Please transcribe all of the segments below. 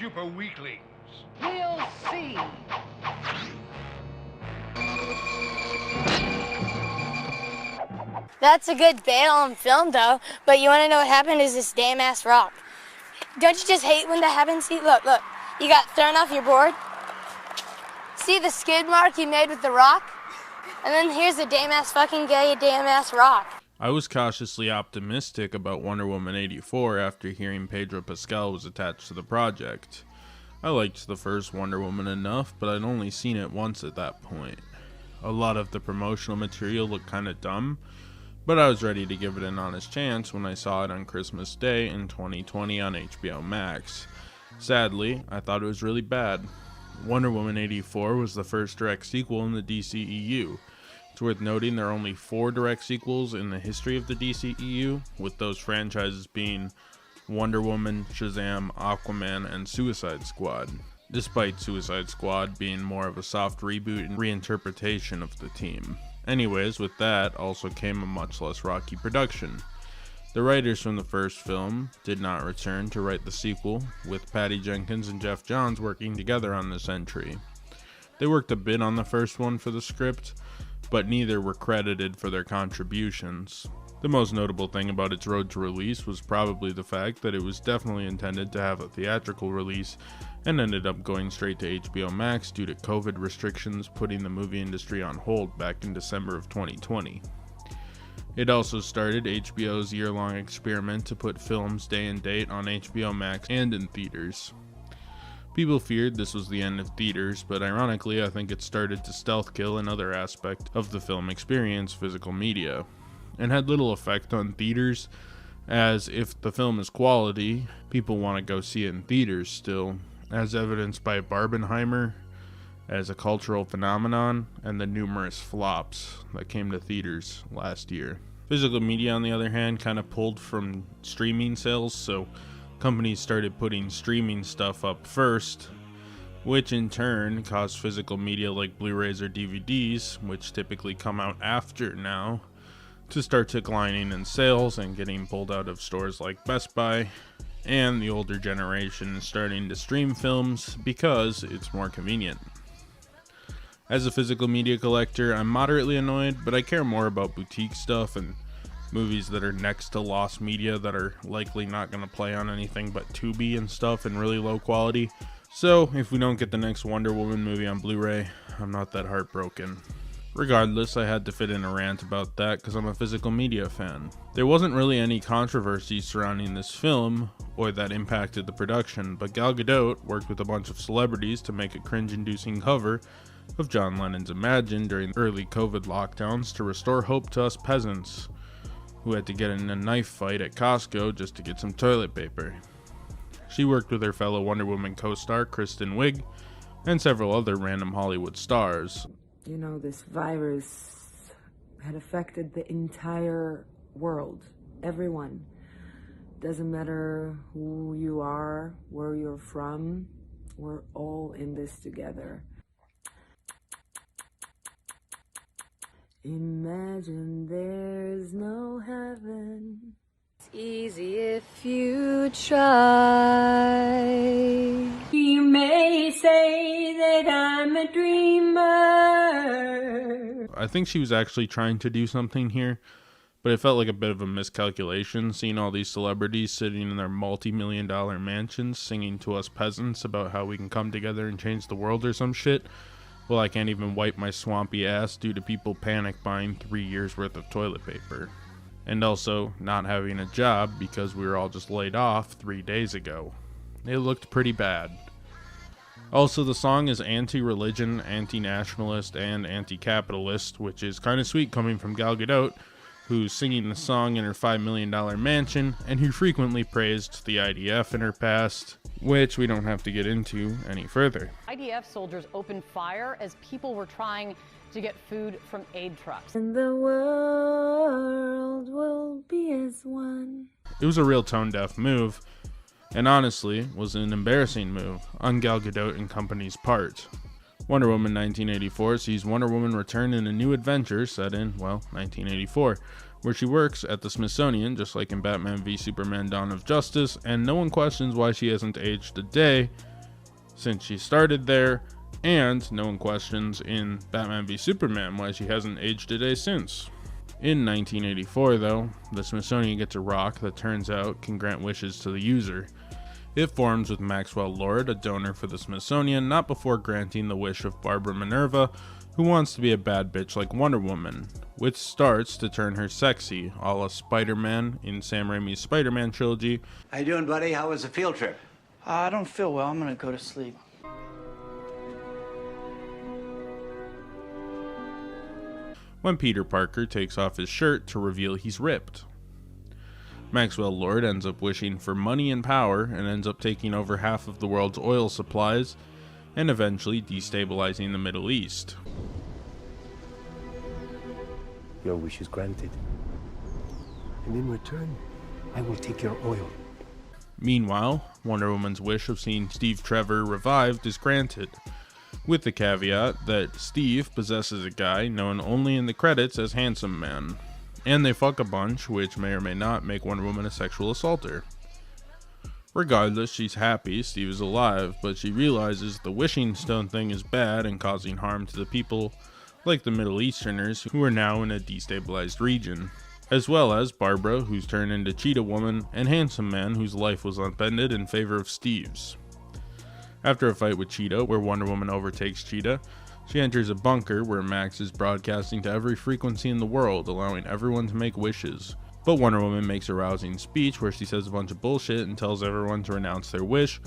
super weaklings. We'll see. That's a good bail on film, though. But you want to know what happened? Is this damn ass rock. Don't you just hate when that happens? See, look. You got thrown off your board. See the skid mark you made with the rock? And then here's the damn ass fucking gay damn ass rock. I was cautiously optimistic about Wonder Woman 84 after hearing Pedro Pascal was attached to the project. I liked the first Wonder Woman enough, but I'd only seen it once at that point. A lot of the promotional material looked kinda dumb, but I was ready to give it an honest chance when I saw it on Christmas Day in 2020 on HBO Max. Sadly, I thought it was really bad. Wonder Woman 84 was the first direct sequel in the DCEU. It's worth noting there are only 4 direct sequels in the history of the DCEU, with those franchises being Wonder Woman, Shazam, Aquaman, and Suicide Squad, despite Suicide Squad being more of a soft reboot and reinterpretation of the team. Anyways, with that also came a much less rocky production. The writers from the first film did not return to write the sequel, with Patty Jenkins and Jeff Johns working together on this entry. They worked a bit on the first one for the script, but neither were credited for their contributions. The most notable thing about its road to release was probably the fact that it was definitely intended to have a theatrical release and ended up going straight to HBO Max due to COVID restrictions putting the movie industry on hold back in December of 2020. It also started HBO's year-long experiment to put films day and date on HBO Max and in theaters. People feared this was the end of theaters, but ironically I think it started to stealth kill another aspect of the film experience, physical media, and had little effect on theaters, as if the film is quality, people want to go see it in theaters still, as evidenced by Barbenheimer as a cultural phenomenon and the numerous flops that came to theaters last year. Physical media, on the other hand, kind of pulled from streaming sales, so companies started putting streaming stuff up first, which in turn caused physical media like Blu-rays or DVDs, which typically come out after now, to start declining in sales and getting pulled out of stores like Best Buy, and the older generation starting to stream films because it's more convenient. As a physical media collector, I'm moderately annoyed, but I care more about boutique stuff and movies that are next to lost media that are likely not going to play on anything but Tubi and stuff in really low quality. So if we don't get the next Wonder Woman movie on Blu-ray, I'm not that heartbroken. Regardless, I had to fit in a rant about that because I'm a physical media fan. There wasn't really any controversy surrounding this film or that impacted the production, but Gal Gadot worked with a bunch of celebrities to make a cringe-inducing cover of John Lennon's Imagine during early COVID lockdowns to restore hope to us peasants who had to get in a knife fight at Costco just to get some toilet paper. She worked with her fellow Wonder Woman co-star Kristen Wiig and several other random Hollywood stars. You know, this virus had affected the entire world, everyone. Doesn't matter who you are, where you're from, we're all in this together. Imagine there's no heaven. It's easy if you try. You may say that I'm a dreamer. I think she was actually trying to do something here, but it felt like a bit of a miscalculation, seeing all these celebrities sitting in their multi-million-dollar mansions singing to us peasants about how we can come together and change the world or some shit. Well, I can't even wipe my swampy ass due to people panic buying 3 years worth of toilet paper. And also not having a job because we were all just laid off 3 days ago. It looked pretty bad. Also, the song is anti-religion, anti-nationalist, and anti-capitalist, which is kind of sweet coming from Gal Gadot, who's singing the song in her $5 million mansion, and who frequently praised the IDF in her past, which we don't have to get into any further. IDF soldiers opened fire as people were trying to get food from aid trucks. And the world will be as one. It was a real tone-deaf move, and honestly, was an embarrassing move on Gal Gadot and company's part. Wonder Woman 1984 sees Wonder Woman return in a new adventure set in, well, 1984, where she works at the Smithsonian, just like in Batman v Superman Dawn of Justice, and no one questions why she hasn't aged a day, since she started there, and no one questions in Batman v Superman why she hasn't aged a day since. In 1984, though, the Smithsonian gets a rock that turns out can grant wishes to the user. It forms with Maxwell Lord, a donor for the Smithsonian, not before granting the wish of Barbara Minerva, who wants to be a bad bitch like Wonder Woman, which starts to turn her sexy, a la Spider-Man in Sam Raimi's Spider-Man trilogy. How you doing, buddy? How was the field trip? I don't feel well. I'm gonna go to sleep. When Peter Parker takes off his shirt to reveal he's ripped. Maxwell Lord ends up wishing for money and power and ends up taking over half of the world's oil supplies and eventually destabilizing the Middle East. Your wish is granted. And in return, I will take your oil. Meanwhile, Wonder Woman's wish of seeing Steve Trevor revived is granted, with the caveat that Steve possesses a guy known only in the credits as Handsome Man, and they fuck a bunch, which may or may not make Wonder Woman a sexual assaulter. Regardless, she's happy Steve is alive, but she realizes the wishing stone thing is bad and causing harm to the people like the Middle Easterners who are now in a destabilized region, as well as Barbara, who's turned into Cheetah Woman, and Handsome Man, whose life was upended in favor of Steve's. After a fight with Cheetah, where Wonder Woman overtakes Cheetah, she enters a bunker where Max is broadcasting to every frequency in the world, allowing everyone to make wishes. But Wonder Woman makes a rousing speech where she says a bunch of bullshit and tells everyone to renounce their wish,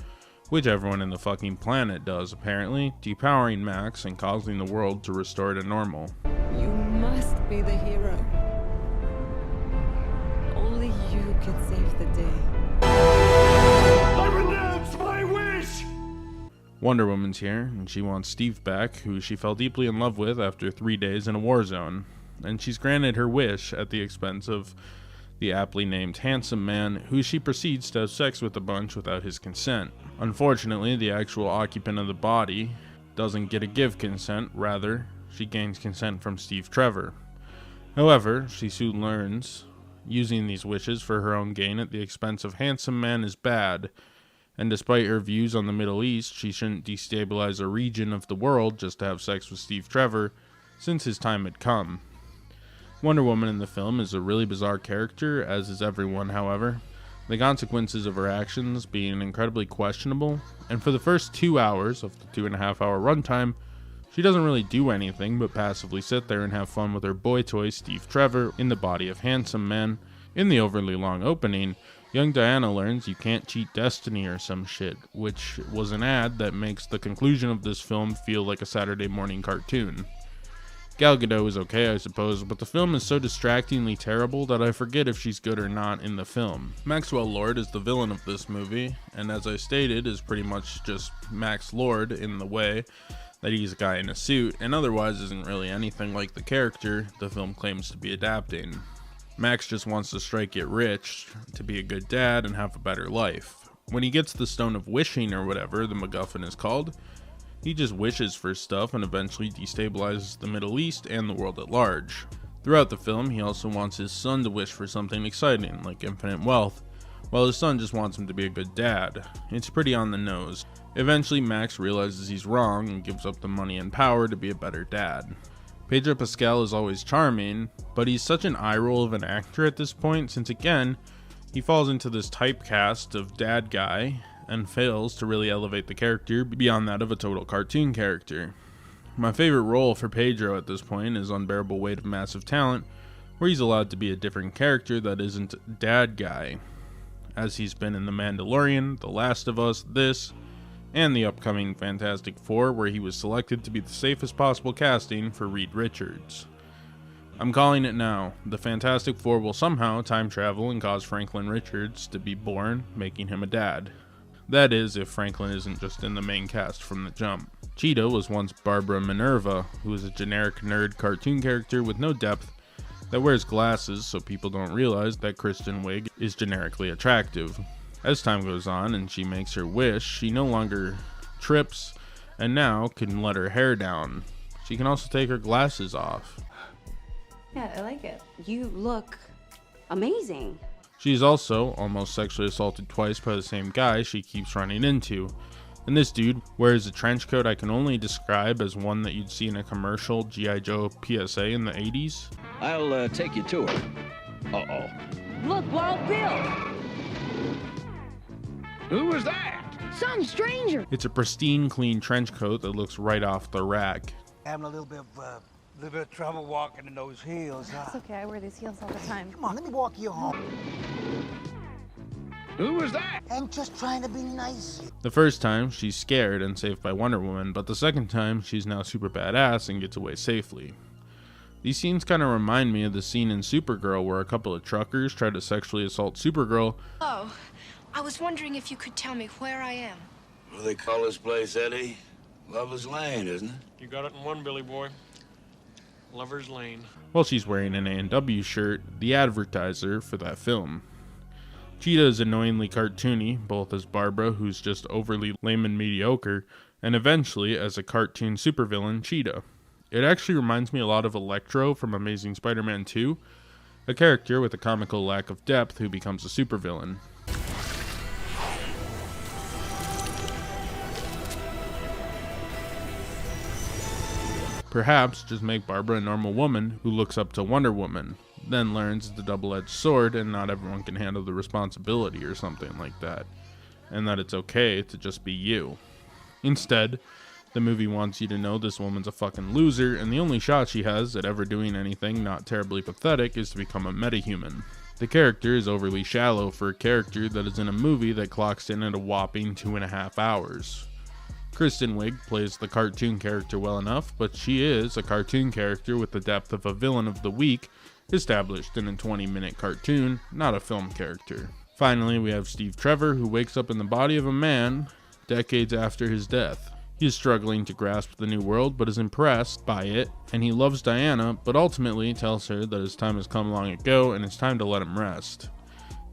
which everyone in the fucking planet does apparently, depowering Max and causing the world to restore to normal. You must be the hero. Only you can save the day. I renounce my wish! Wonder Woman's here, and she wants Steve back, who she fell deeply in love with after 3 days in a war zone, and she's granted her wish at the expense of the aptly named Handsome Man, who she proceeds to have sex with a bunch without his consent. Unfortunately, the actual occupant of the body doesn't get a give consent, rather, she gains consent from Steve Trevor. However, she soon learns using these wishes for her own gain at the expense of Handsome Man is bad, and despite her views on the Middle East, she shouldn't destabilize a region of the world just to have sex with Steve Trevor, since his time had come. Wonder Woman in the film is a really bizarre character, as is everyone, however, the consequences of her actions being incredibly questionable, and for the first 2 hours of the 2.5-hour runtime, she doesn't really do anything but passively sit there and have fun with her boy toy Steve Trevor in the body of Handsome Man. In the overly long opening, young Diana learns you can't cheat destiny or some shit, which was an ad that makes the conclusion of this film feel like a Saturday morning cartoon. Gal Gadot is okay, I suppose, but the film is so distractingly terrible that I forget if she's good or not in the film. Maxwell Lord is the villain of this movie, and as I stated, is pretty much just Max Lord in the way that he's a guy in a suit, and otherwise isn't really anything like the character the film claims to be adapting. Max just wants to strike it rich, to be a good dad, and have a better life. When he gets the Stone of Wishing or whatever the MacGuffin is called, he just wishes for stuff and eventually destabilizes the Middle East and the world at large. Throughout the film, he also wants his son to wish for something exciting, like infinite wealth, while his son just wants him to be a good dad. It's pretty on the nose. Eventually, Max realizes he's wrong and gives up the money and power to be a better dad. Pedro Pascal is always charming, but he's such an eye roll of an actor at this point since, again, he falls into this typecast of dad guy and fails to really elevate the character beyond that of a total cartoon character. My favorite role for Pedro at this point is Unbearable Weight of Massive Talent, where he's allowed to be a different character that isn't dad guy, as he's been in The Mandalorian, The Last of Us, this, and the upcoming Fantastic Four, where he was selected to be the safest possible casting for Reed Richards. I'm calling it now. The Fantastic Four will somehow time travel and cause Franklin Richards to be born, making him a dad. That is, if Franklin isn't just in the main cast from the jump. Cheetah was once Barbara Minerva, who is a generic nerd cartoon character with no depth that wears glasses so people don't realize that Kristen Wiig is generically attractive. As time goes on and she makes her wish, she no longer trips and now can let her hair down. She can also take her glasses off. Yeah, I like it. You look amazing. She's also almost sexually assaulted twice by the same guy she keeps running into, And this dude wears a trench coat I can only describe as one that you'd see in a commercial G.I. Joe PSA in the 80s. I'll take you to her. Uh-oh. Look, Wild Bill! Who was that? Some stranger! It's a pristine, clean trench coat that looks right off the rack. Having a little bit of trouble walking in those heels, huh? It's okay, I wear these heels all the time. Come on, let me walk you home. Who was that? I'm just trying to be nice. The first time, she's scared and saved by Wonder Woman, but the second time, she's now super badass and gets away safely. These scenes kind of remind me of the scene in Supergirl where a couple of truckers try to sexually assault Supergirl. Oh, I was wondering if you could tell me where I am. What do they call this place, Eddie? Lover's Lane, isn't it? You got it in one, Billy boy. Lover's Lane. While she's wearing an A&W shirt, the advertiser for that film. Cheetah is annoyingly cartoony, both as Barbara, who's just overly lame and mediocre, and eventually as a cartoon supervillain, Cheetah. It actually reminds me a lot of Electro from Amazing Spider-Man 2, a character with a comical lack of depth who becomes a supervillain. Perhaps just make Barbara a normal woman who looks up to Wonder Woman, then learns it's a double-edged sword and not everyone can handle the responsibility or something like that, and that it's okay to just be you. Instead, the movie wants you to know this woman's a fucking loser, and the only shot she has at ever doing anything not terribly pathetic is to become a metahuman. The character is overly shallow for a character that is in a movie that clocks in at a whopping 2.5 hours. Kristen Wiig plays the cartoon character well enough, but she is a cartoon character with the depth of a villain of the week, established in a 20-minute cartoon, not a film character. Finally, we have Steve Trevor, who wakes up in the body of a man decades after his death. He is struggling to grasp the new world, but is impressed by it, and he loves Diana, but ultimately tells her that his time has come long ago and it's time to let him rest.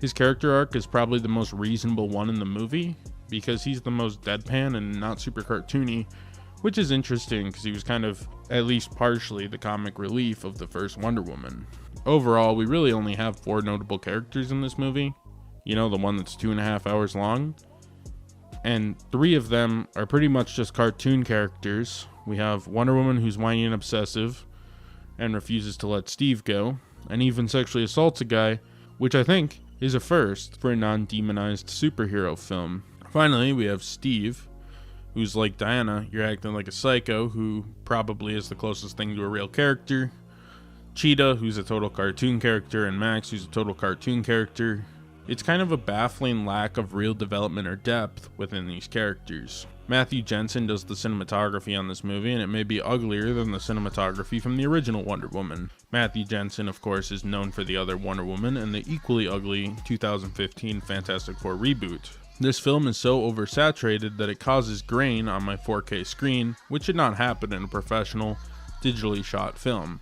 His character arc is probably the most reasonable one in the movie, because he's the most deadpan and not super cartoony, which is interesting because he was kind of, at least partially, the comic relief of the first Wonder Woman. Overall, we really only have 4 notable characters in this movie. You know, the one that's 2.5 hours long. And 3 of them are pretty much just cartoon characters. We have Wonder Woman, who's whiny and obsessive and refuses to let Steve go, and even sexually assaults a guy, which I think is a first for a non-demonized superhero film. Finally, we have Steve, who's like Diana, you're acting like a psycho, who probably is the closest thing to a real character. Cheetah, who's a total cartoon character, and Max, who's a total cartoon character. It's kind of a baffling lack of real development or depth within these characters. Matthew Jensen does the cinematography on this movie, and it may be uglier than the cinematography from the original Wonder Woman. Matthew Jensen, of course, is known for the other Wonder Woman and the equally ugly 2015 Fantastic Four reboot. This film is so oversaturated that it causes grain on my 4K screen, which should not happen in a professional, digitally shot film.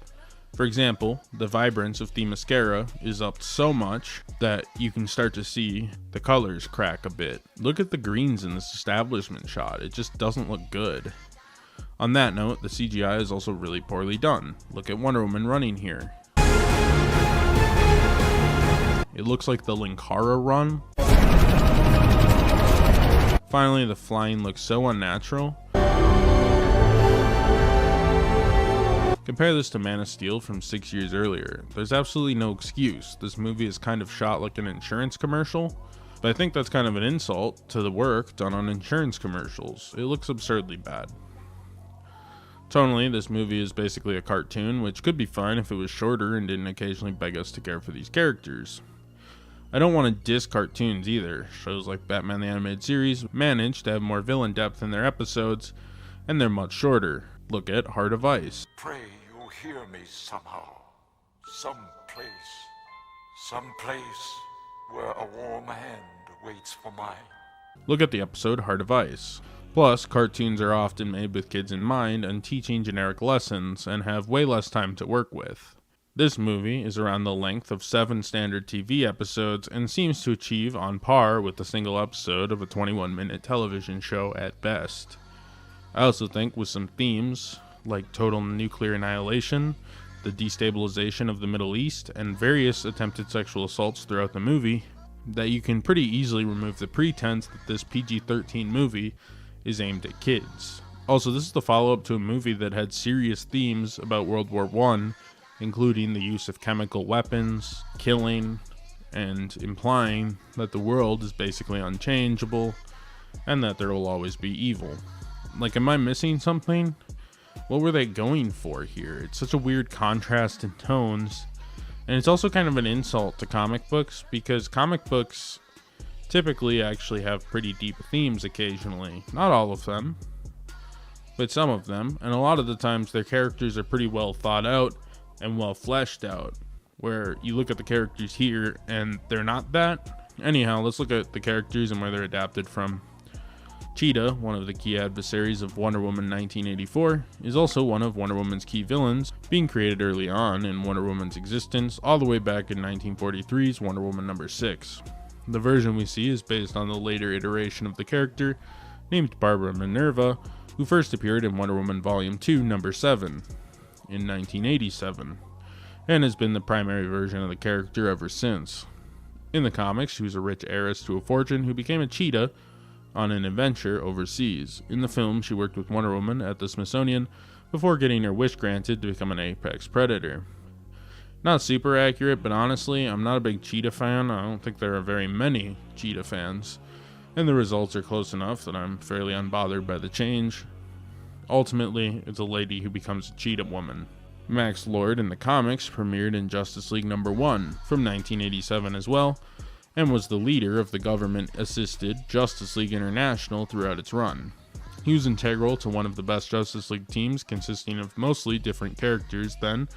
For example, the vibrance of the mascara is upped so much that you can start to see the colors crack a bit. Look at the greens in this establishment shot, it just doesn't look good. On that note, the CGI is also really poorly done. Look at Wonder Woman running here. It looks like the Linkara run. Finally, the flying looks so unnatural. Compare this to Man of Steel from 6 years earlier. There's absolutely no excuse. This movie is kind of shot like an insurance commercial, but I think that's kind of an insult to the work done on insurance commercials. It looks absurdly bad. Tonally, this movie is basically a cartoon, which could be fine if it was shorter and didn't occasionally beg us to care for these characters. I don't want to diss cartoons either. Shows like Batman the Animated Series manage to have more villain depth in their episodes, and they're much shorter. Look at Heart of Ice. Pray you hear me somehow. Someplace where a warm hand waits for mine. Look at the episode Heart of Ice. Plus, cartoons are often made with kids in mind and teaching generic lessons and have way less time to work with. This movie is around the length of 7 standard TV episodes and seems to achieve on par with the single episode of a 21-minute television show at best. I also think with some themes, like total nuclear annihilation, the destabilization of the Middle East, and various attempted sexual assaults throughout the movie, that you can pretty easily remove the pretense that this PG-13 movie is aimed at kids. Also, this is the follow-up to a movie that had serious themes about World War I, including the use of chemical weapons, killing, and implying that the world is basically unchangeable and that there will always be evil. Like, am I missing something? What were they going for here? It's such a weird contrast in tones, and it's also kind of an insult to comic books, because comic books typically actually have pretty deep themes occasionally. Not all of them, but some of them, and a lot of the times their characters are pretty well thought out and well fleshed out, where you look at the characters here and they're not that. Anyhow, let's look at the characters and where they're adapted from. Cheetah, one of the key adversaries of Wonder Woman 1984, is also one of Wonder Woman's key villains, being created early on in Wonder Woman's existence, all the way back in 1943's Wonder Woman number 6. The version we see is based on the later iteration of the character, named Barbara Minerva, who first appeared in Wonder Woman Volume 2, number 7, in 1987, and has been the primary version of the character ever since. In the comics, she was a rich heiress to a fortune who became a cheetah on an adventure overseas. In the film, she worked with Wonder Woman at the Smithsonian before getting her wish granted to become an apex predator. Not super accurate, but honestly, I'm not a big cheetah fan. I don't think there are very many cheetah fans, and the results are close enough that I'm fairly unbothered by the change. Ultimately, it's a lady who becomes a cheetah woman. Max Lord in the comics premiered in Justice League number 1 from 1987 as well, and was the leader of the government-assisted Justice League International throughout its run. He was integral to one of the best Justice League teams, consisting of mostly different characters than,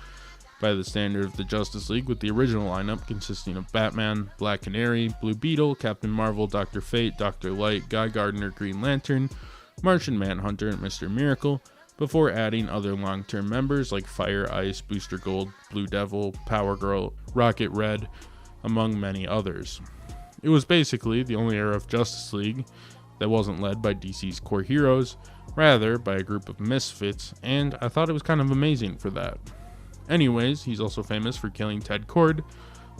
by the standard of the Justice League, with the original lineup consisting of Batman, Black Canary, Blue Beetle, Captain Marvel, Dr. Fate, Dr. Light, Guy Gardner, Green Lantern, Martian Manhunter, and Mr. Miracle, before adding other long-term members like Fire, Ice, Booster Gold, Blue Devil, Power Girl, Rocket Red, among many others. It was basically the only era of Justice League that wasn't led by DC's core heroes, rather by a group of misfits, and I thought it was kind of amazing for that. Anyways, he's also famous for killing Ted Kord,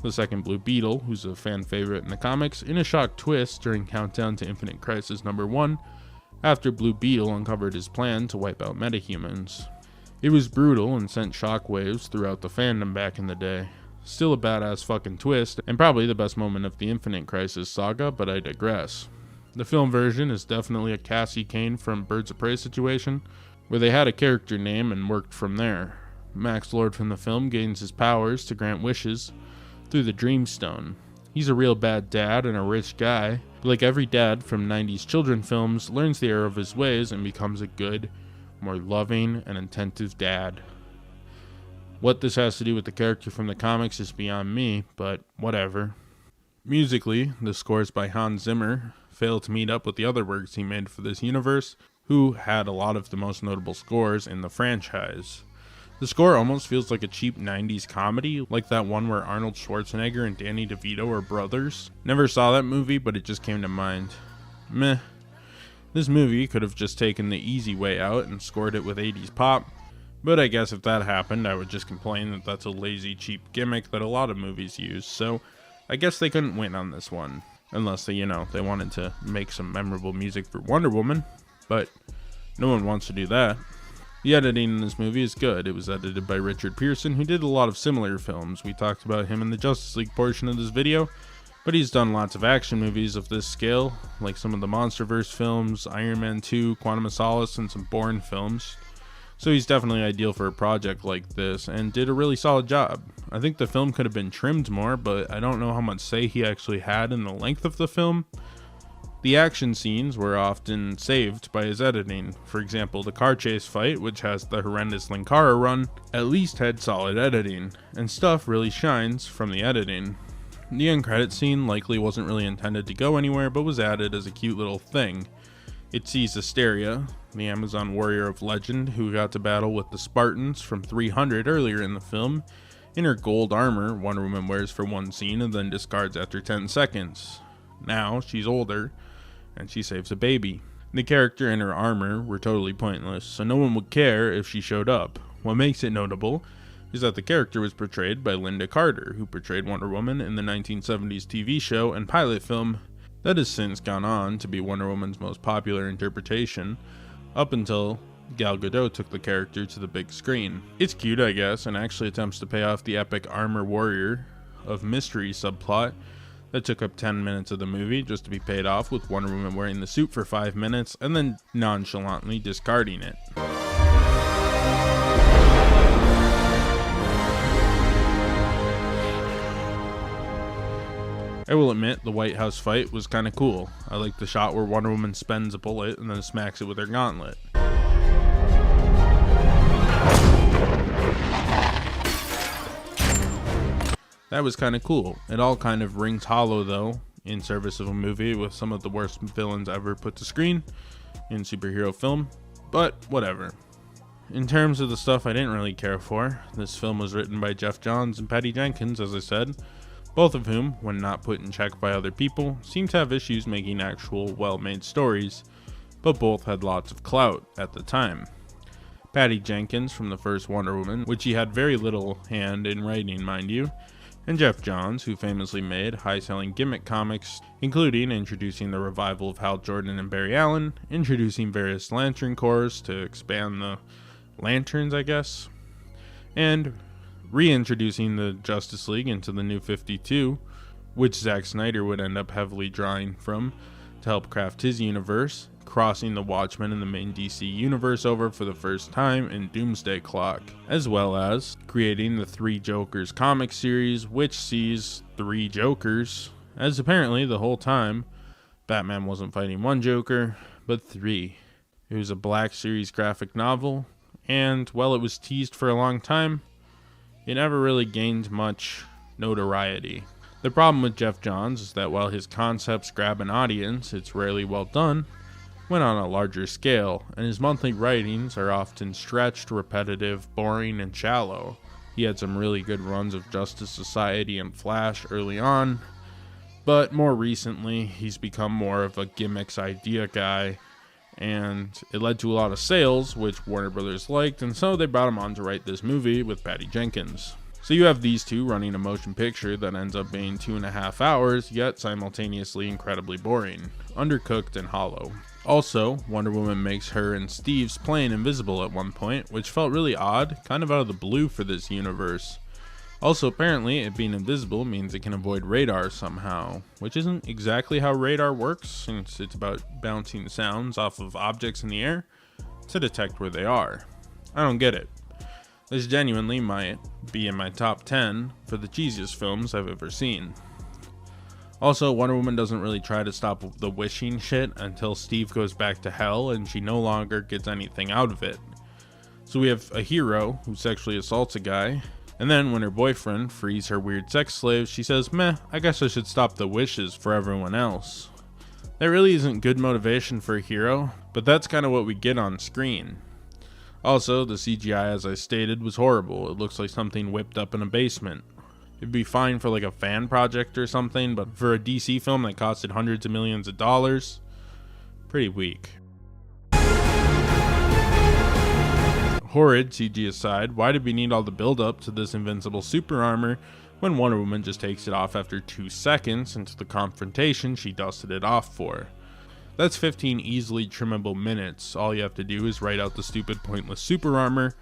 the second Blue Beetle, who's a fan favorite in the comics, in a shock twist during Countdown to Infinite Crisis number 1, after Blue Beetle uncovered his plan to wipe out metahumans. It was brutal and sent shockwaves throughout the fandom back in the day. Still a badass fucking twist, and probably the best moment of the Infinite Crisis saga, but I digress. The film version is definitely a Cassie Kane from Birds of Prey situation, where they had a character name and worked from there. Max Lord from the film gains his powers to grant wishes through the Dreamstone. He's a real bad dad and a rich guy, but like every dad from 90s children films, learns the error of his ways and becomes a good, more loving and attentive dad. What this has to do with the character from the comics is beyond me, but whatever. Musically, the scores by Hans Zimmer fail to meet up with the other works he made for this universe, who had a lot of the most notable scores in the franchise. The score almost feels like a cheap 90s comedy, like that one where Arnold Schwarzenegger and Danny DeVito are brothers. Never saw that movie, but it just came to mind. Meh. This movie could have just taken the easy way out and scored it with 80s pop, but I guess if that happened, I would just complain that that's a lazy, cheap gimmick that a lot of movies use, so I guess they couldn't win on this one. Unless they wanted to make some memorable music for Wonder Woman, but no one wants to do that. The editing in this movie is good. It was edited by Richard Pearson, who did a lot of similar films. We talked about him in the Justice League portion of this video, but he's done lots of action movies of this scale, like some of the MonsterVerse films, Iron Man 2, Quantum of Solace, and some Bourne films. So he's definitely ideal for a project like this, and did a really solid job. I think the film could have been trimmed more, but I don't know how much say he actually had in the length of the film. The action scenes were often saved by his editing. For example, the car chase fight, which has the horrendous Linkara run, at least had solid editing, and stuff really shines from the editing. The end credit scene likely wasn't really intended to go anywhere, but was added as a cute little thing. It sees Asteria, the Amazon warrior of legend who got to battle with the Spartans from 300 earlier in the film, in her gold armor Wonder Woman wears for one scene and then discards after 10 seconds. Now, she's older, and she saves a baby. The character and her armor were totally pointless, so no one would care if she showed up. What makes it notable is that the character was portrayed by Linda Carter, who portrayed Wonder Woman in the 1970s TV show and pilot film That has since gone on to be Wonder Woman's most popular interpretation, up until Gal Gadot took the character to the big screen. It's cute, I guess, and actually attempts to pay off the epic armor warrior of mystery subplot that took up 10 minutes of the movie, just to be paid off with Wonder Woman wearing the suit for 5 minutes and then nonchalantly discarding it. I will admit, the White House fight was kinda cool. I like the shot where Wonder Woman spends a bullet and then smacks it with her gauntlet. That was kinda cool. It all kind of rings hollow though, in service of a movie with some of the worst villains ever put to screen in superhero film, but whatever. In terms of the stuff I didn't really care for, this film was written by Geoff Johns and Patty Jenkins, as I said, both of whom, when not put in check by other people, seem to have issues making actual well-made stories, but both had lots of clout at the time. Patty Jenkins from the first Wonder Woman, which he had very little hand in writing, mind you, and Geoff Johns, who famously made high-selling gimmick comics, including introducing the revival of Hal Jordan and Barry Allen, introducing various Lantern Corps to expand the lanterns, I guess, and reintroducing the Justice League into the New 52, which Zack Snyder would end up heavily drawing from to help craft his universe, crossing the Watchmen and the main DC universe over for the first time in Doomsday Clock, as well as creating the Three Jokers comic series, which sees 3 Jokers, as apparently the whole time Batman wasn't fighting 1 Joker, but 3. It was a Black Series graphic novel, and while it was teased for a long time, it never really gained much notoriety. The problem with Geoff Johns is that while his concepts grab an audience, it's rarely well done when on a larger scale, and his monthly writings are often stretched, repetitive, boring, and shallow. He had some really good runs of Justice Society and Flash early on, but more recently he's become more of a gimmicks idea guy, and it led to a lot of sales, which Warner Brothers liked, and so they brought him on to write this movie with Patty Jenkins. So you have these two running a motion picture that ends up being 2.5 hours, yet simultaneously incredibly boring, undercooked, and hollow. Also, Wonder Woman makes her and Steve's plane invisible at one point, which felt really odd, kind of out of the blue for this universe. Also, apparently, it being invisible means it can avoid radar somehow, which isn't exactly how radar works, since it's about bouncing sounds off of objects in the air to detect where they are. I don't get it. This genuinely might be in my top 10 for the cheesiest films I've ever seen. Also, Wonder Woman doesn't really try to stop the wishing shit until Steve goes back to hell and she no longer gets anything out of it. So we have a hero who sexually assaults a guy, and then when her boyfriend frees her weird sex slave, she says, meh, I guess I should stop the wishes for everyone else. That really isn't good motivation for a hero, but that's kind of what we get on screen. Also, the CGI, as I stated, was horrible. It looks like something whipped up in a basement. It'd be fine for like a fan project or something, but for a DC film that costed hundreds of millions of dollars, pretty weak. Horrid CG aside, why did we need all the build up to this invincible super armor when Wonder Woman just takes it off after 2 seconds into the confrontation she dusted it off for? That's 15 easily trimmable minutes. All you have to do is write out the stupid pointless super armor,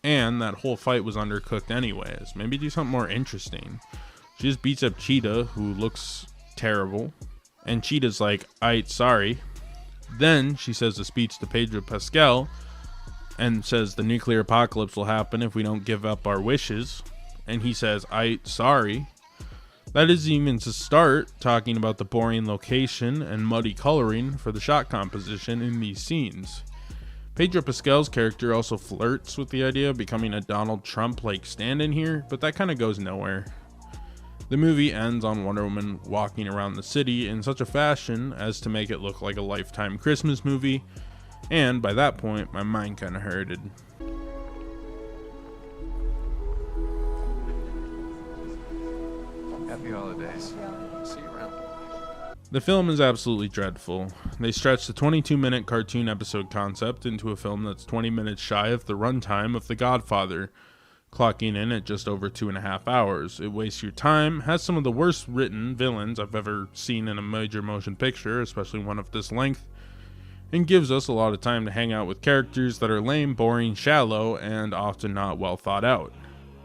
and that whole fight was undercooked anyways. Maybe do something more interesting. She just beats up Cheetah, who looks terrible, and Cheetah's like, "Aight, sorry." Then she says a speech to Pedro Pascal and says the nuclear apocalypse will happen if we don't give up our wishes, and he says, "Aight, sorry." That isn't even to start talking about the boring location and muddy coloring for the shot composition in these scenes. Pedro Pascal's character also flirts with the idea of becoming a Donald Trump-like stand-in here, but that kind of goes nowhere. The movie ends on Wonder Woman walking around the city in such a fashion as to make it look like a Lifetime Christmas movie, and by that point, my mind kind of hurted. Happy holidays. See you around. The film is absolutely dreadful. They stretched the 22-minute cartoon episode concept into a film that's 20 minutes shy of the runtime of The Godfather, clocking in at just over 2.5 hours. It wastes your time, has some of the worst written villains I've ever seen in a major motion picture, especially one of this length, and gives us a lot of time to hang out with characters that are lame, boring, shallow, and often not well thought out.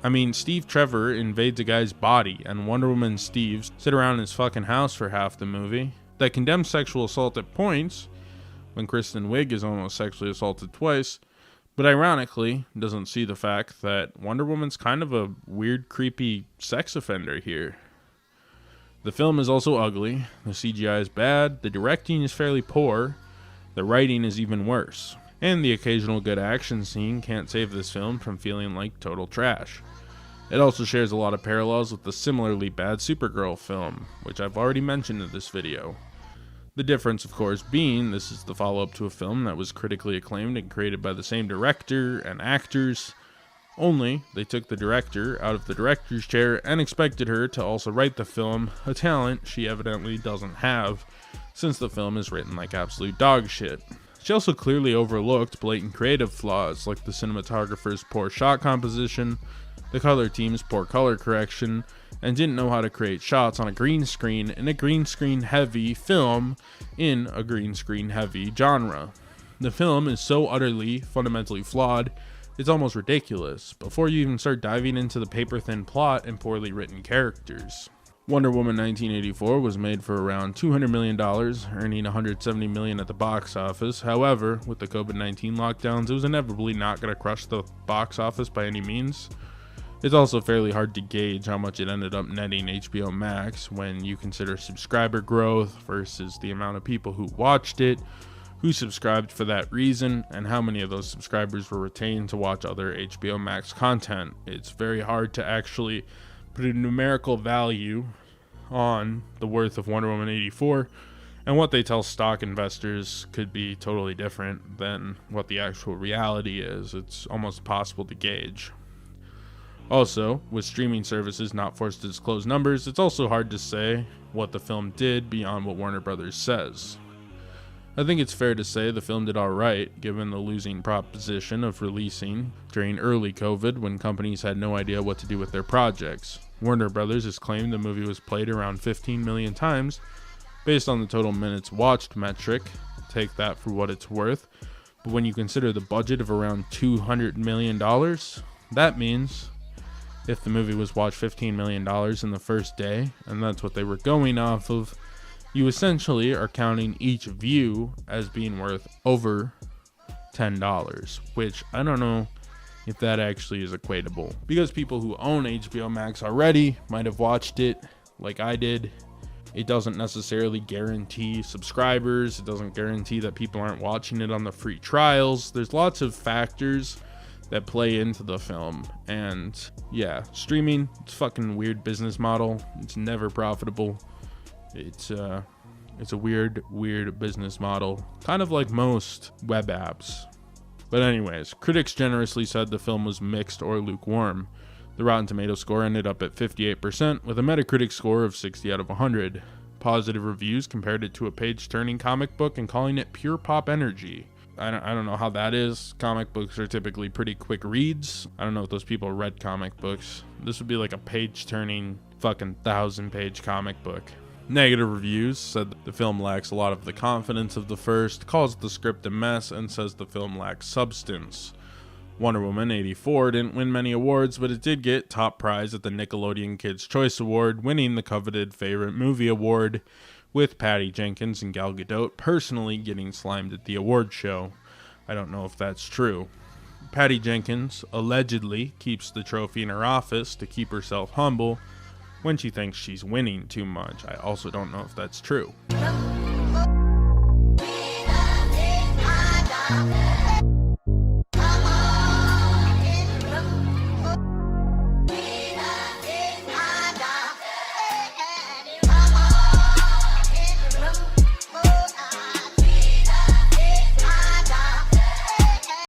I mean, Steve Trevor invades a guy's body, and Wonder Woman and Steve sit around in his fucking house for half the movie. That condemns sexual assault at points, when Kristen Wiig is almost sexually assaulted twice, but ironically doesn't see the fact that Wonder Woman's kind of a weird, creepy sex offender here. The film is also ugly, the CGI is bad, the directing is fairly poor, the writing is even worse, and the occasional good action scene can't save this film from feeling like total trash. It also shares a lot of parallels with the similarly bad Supergirl film, which I've already mentioned in this video. The difference, of course, being this is the follow-up to a film that was critically acclaimed and created by the same director and actors, only they took the director out of the director's chair and expected her to also write the film, a talent she evidently doesn't have, since the film is written like absolute dog shit. She also clearly overlooked blatant creative flaws, like the cinematographer's poor shot composition, the color team's poor color correction, and didn't know how to create shots on a green screen in a green screen heavy film in a green screen heavy genre. The film is so utterly, fundamentally flawed, it's almost ridiculous, before you even start diving into the paper-thin plot and poorly written characters. Wonder Woman 1984 was made for around $200 million, earning $170 million at the box office. However, with the COVID-19 lockdowns, it was inevitably not going to crush the box office by any means. It's also fairly hard to gauge how much it ended up netting HBO Max when you consider subscriber growth versus the amount of people who watched it, who subscribed for that reason, and how many of those subscribers were retained to watch other HBO Max content. It's very hard to actually put a numerical value on the worth of Wonder Woman 84, and what they tell stock investors could be totally different than what the actual reality is. It's almost impossible to gauge. Also, with streaming services not forced to disclose numbers, it's also hard to say what the film did beyond what Warner Brothers says. I think it's fair to say the film did alright, given the losing proposition of releasing during early COVID when companies had no idea what to do with their projects. Warner Brothers has claimed the movie was played around 15 million times, based on the total minutes watched metric. Take that for what it's worth. But when you consider the budget of around $200 million, that means if the movie was watched $15 million in the first day, and that's what they were going off of, you essentially are counting each view as being worth over $10, which I don't know if that actually is equatable, because people who own HBO Max already might have watched it like I did. It doesn't necessarily guarantee subscribers. It doesn't guarantee that people aren't watching it on the free trials. There's lots of factors that play into the film, and yeah, streaming, it's a fucking weird business model. It's never profitable. It's a weird business model, kind of like most web apps. But anyways, critics generously said the film was mixed or lukewarm. The Rotten Tomatoes score ended up at 58%, with a Metacritic score of 60 out of 100. Positive reviews compared it to a page-turning comic book and calling it pure pop energy. I don't know how that is. Comic books are typically pretty quick reads. I don't know if those people read comic books. This would be like a page-turning fucking 1,000-page comic book. Negative reviews said that the film lacks a lot of the confidence of the first, calls the script a mess, and says the film lacks substance. Wonder Woman 84 didn't win many awards, but it did get top prize at the Nickelodeon Kids' Choice Award, winning the coveted Favorite Movie Award, with Patty Jenkins and Gal Gadot personally getting slimed at the award show. I don't know if that's true. Patty Jenkins allegedly keeps the trophy in her office to keep herself humble when she thinks she's winning too much. I also don't know if that's true.